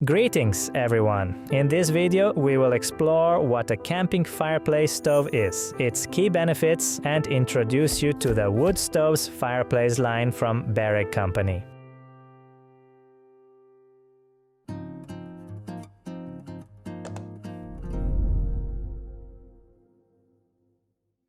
Greetings everyone! In this video we will explore what a camping fireplace stove is, its key benefits, and introduce you to the wood stoves fireplace line from Bereg company.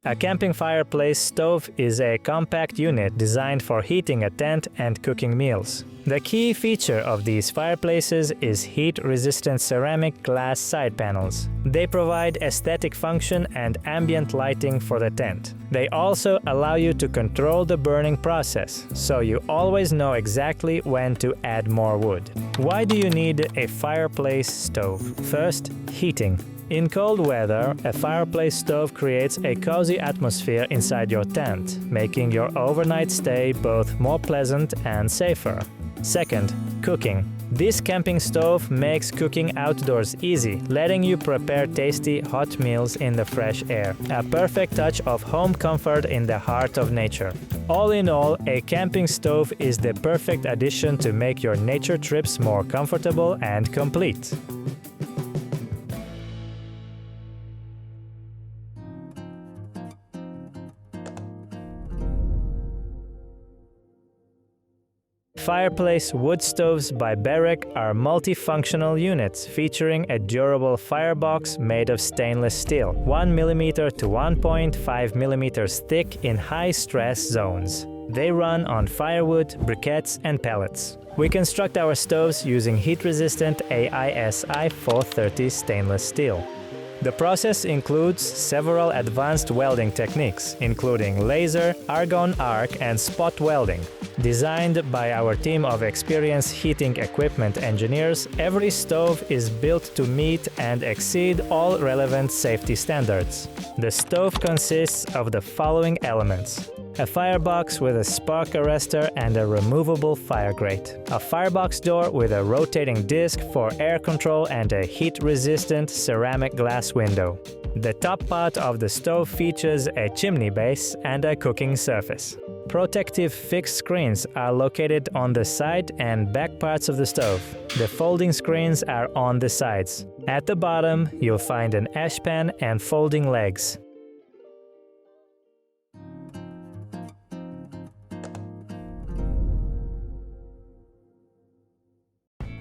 A camping fireplace stove is a compact unit designed for heating a tent and cooking meals. The key feature of these fireplaces is heat-resistant ceramic glass side panels. They provide aesthetic function and ambient lighting for the tent. They also allow you to control the burning process, so you always know exactly when to add more wood. Why do you need a fireplace stove? First, heating. In cold weather, a fireplace stove creates a cozy atmosphere inside your tent, making your overnight stay both more pleasant and safer. Second, cooking. This camping stove makes cooking outdoors easy, letting you prepare tasty, hot meals in the fresh air. A perfect touch of home comfort in the heart of nature. All in all, a camping stove is the perfect addition to make your nature trips more comfortable and complete. Fireplace wood stoves by Bereg are multifunctional units featuring a durable firebox made of stainless steel, 1 mm to 1.5 mm thick in high-stress zones. They run on firewood, briquettes, and pellets. We construct our stoves using heat-resistant AISI 430 stainless steel. The process includes several advanced welding techniques, including laser, argon arc, and spot welding. Designed by our team of experienced heating equipment engineers, every stove is built to meet and exceed all relevant safety standards. The stove consists of the following elements: a firebox with a spark arrestor and a removable fire grate, a firebox door with a rotating disc for air control, and a heat-resistant ceramic glass window. The top part of the stove features a chimney base and a cooking surface. Protective fixed screens are located on the side and back parts of the stove. The folding screens are on the sides. At the bottom, you'll find an ash pan and folding legs.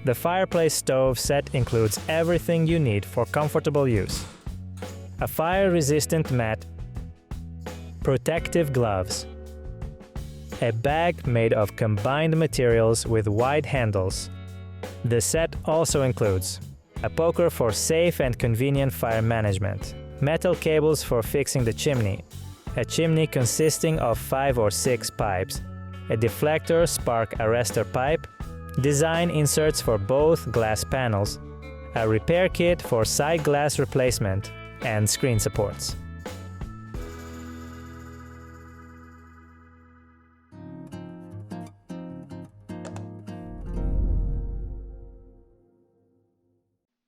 The fireplace stove set includes everything you need for comfortable use: a fire-resistant mat, protective gloves, a bag made of combined materials with wide handles. The set also includes a poker for safe and convenient fire management, metal cables for fixing the chimney, a chimney consisting of 5 or 6 pipes, a deflector spark arrestor pipe, design inserts for both glass panels, a repair kit for side glass replacement, and screen supports.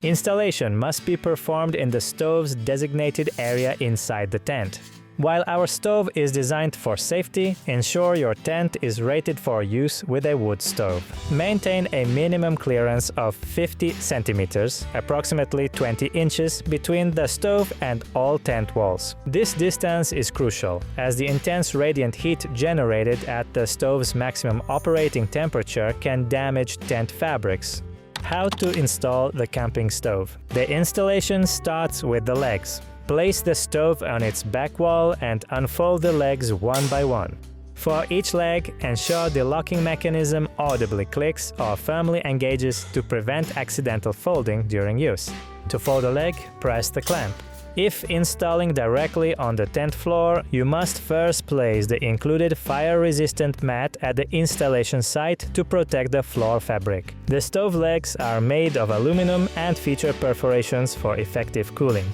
Installation must be performed in the stove's designated area inside the tent. While our stove is designed for safety, ensure your tent is rated for use with a wood stove. Maintain a minimum clearance of 50 centimeters, approximately 20 inches, between the stove and all tent walls. This distance is crucial, as the intense radiant heat generated at the stove's maximum operating temperature can damage tent fabrics. How to install the camping stove? The installation starts with the legs. Place the stove on its back wall and unfold the legs one by one. For each leg, ensure the locking mechanism audibly clicks or firmly engages to prevent accidental folding during use. To fold a leg, press the clamp. If installing directly on the tent floor, you must first place the included fire-resistant mat at the installation site to protect the floor fabric. The stove legs are made of aluminum and feature perforations for effective cooling.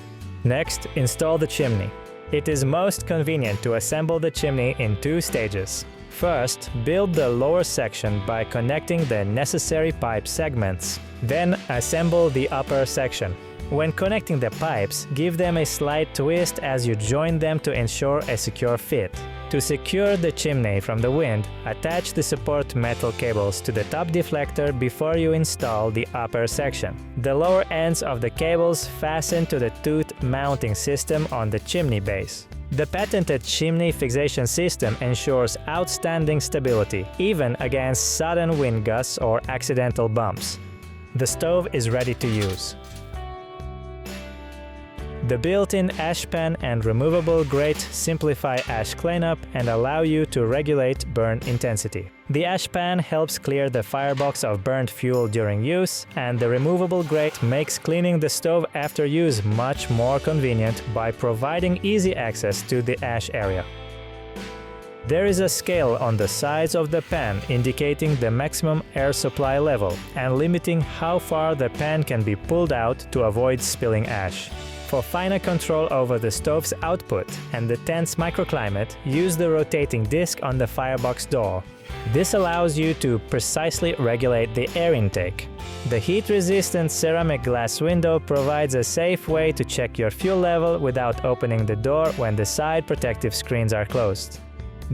Next, install the chimney. It is most convenient to assemble the chimney in 2 stages. First, build the lower section by connecting the necessary pipe segments. Then, assemble the upper section. When connecting the pipes, give them a slight twist as you join them to ensure a secure fit. To secure the chimney from the wind, attach the support metal cables to the top deflector before you install the upper section. The lower ends of the cables fasten to the tooth mounting system on the chimney base. The patented chimney fixation system ensures outstanding stability, even against sudden wind gusts or accidental bumps. The stove is ready to use. The built-in ash pan and removable grate simplify ash cleanup and allow you to regulate burn intensity. The ash pan helps clear the firebox of burnt fuel during use, and the removable grate makes cleaning the stove after use much more convenient by providing easy access to the ash area. There is a scale on the sides of the pan indicating the maximum air supply level and limiting how far the pan can be pulled out to avoid spilling ash. For finer control over the stove's output and the tent's microclimate, use the rotating disc on the firebox door. This allows you to precisely regulate the air intake. The heat-resistant ceramic glass window provides a safe way to check your fuel level without opening the door when the side protective screens are closed.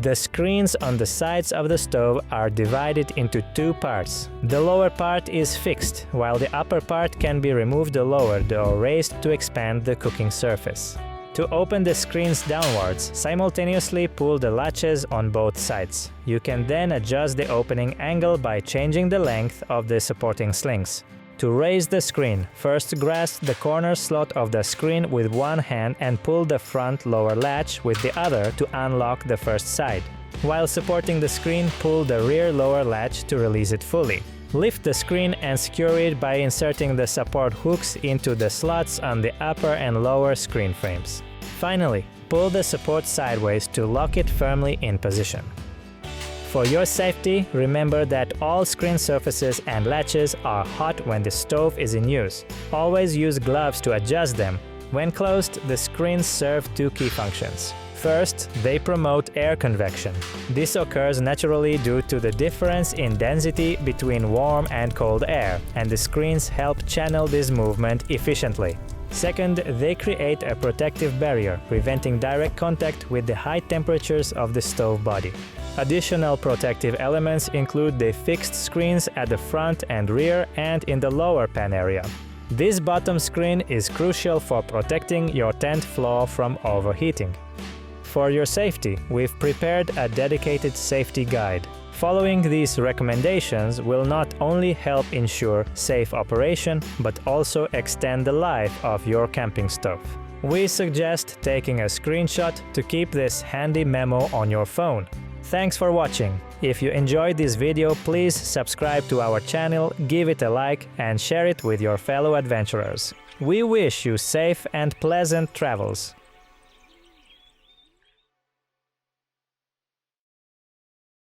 The screens on the sides of the stove are divided into two parts. The lower part is fixed, while the upper part can be removed or lowered or raised to expand the cooking surface. To open the screens downwards, simultaneously pull the latches on both sides. You can then adjust the opening angle by changing the length of the supporting slings. To raise the screen, first grasp the corner slot of the screen with one hand and pull the front lower latch with the other to unlock the first side. While supporting the screen, pull the rear lower latch to release it fully. Lift the screen and secure it by inserting the support hooks into the slots on the upper and lower screen frames. Finally, pull the support sideways to lock it firmly in position. For your safety, remember that all screen surfaces and latches are hot when the stove is in use. Always use gloves to adjust them. When closed, the screens serve two key functions. First, they promote air convection. This occurs naturally due to the difference in density between warm and cold air, and the screens help channel this movement efficiently. Second, they create a protective barrier, preventing direct contact with the high temperatures of the stove body. Additional protective elements include the fixed screens at the front and rear and in the lower pan area. This bottom screen is crucial for protecting your tent floor from overheating. For your safety, we've prepared a dedicated safety guide. Following these recommendations will not only help ensure safe operation, but also extend the life of your camping stove. We suggest taking a screenshot to keep this handy memo on your phone. Thanks for watching. If you enjoyed this video, please subscribe to our channel, give it a like, and share it with your fellow adventurers. We wish you safe and pleasant travels.